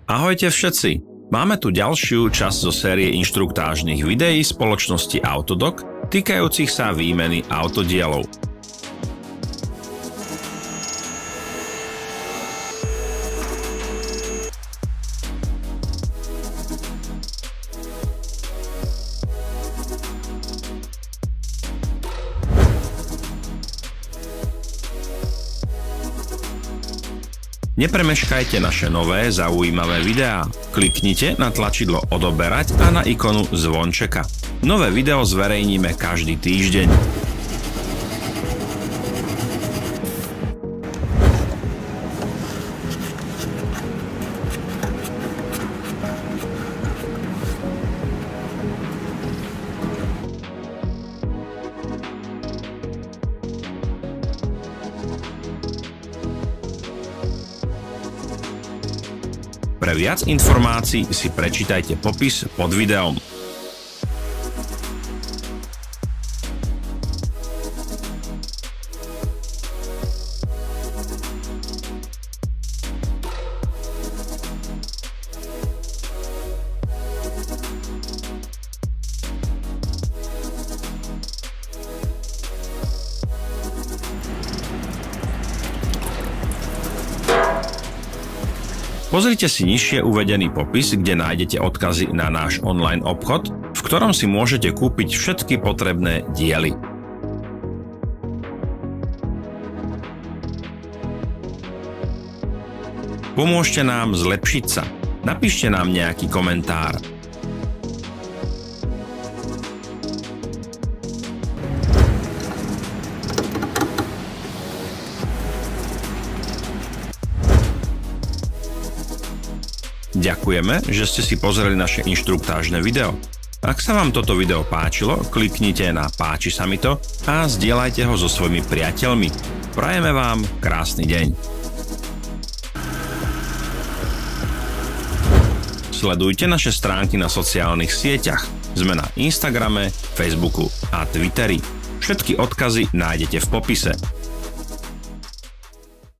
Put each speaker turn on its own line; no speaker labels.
Ahojte všetci! Máme tu ďalšiu časť zo série inštruktážnych videí spoločnosti Autodoc týkajúcich sa výmeny autodielov. Nepremeškajte naše nové zaujímavé videá. Kliknite na tlačidlo odoberať a na ikonu zvončeka. Nové video zverejníme každý týždeň. Pre viac informácií si prečítajte popis pod videom. Pozrite si nižšie uvedený popis, kde nájdete odkazy na náš online obchod, v ktorom si môžete kúpiť všetky potrebné diely. Pomôžte nám zlepšiť sa. Napíšte nám nejaký komentár. Ďakujeme, že ste si pozreli naše inštruktážne video. Ak sa vám toto video páčilo, kliknite na páči sa mi to a zdieľajte ho so svojimi priateľmi. Prajeme vám krásny deň. Sledujte naše stránky na sociálnych sieťach. Sme na Instagrame, Facebooku a Twitteri. Všetky odkazy nájdete v popise.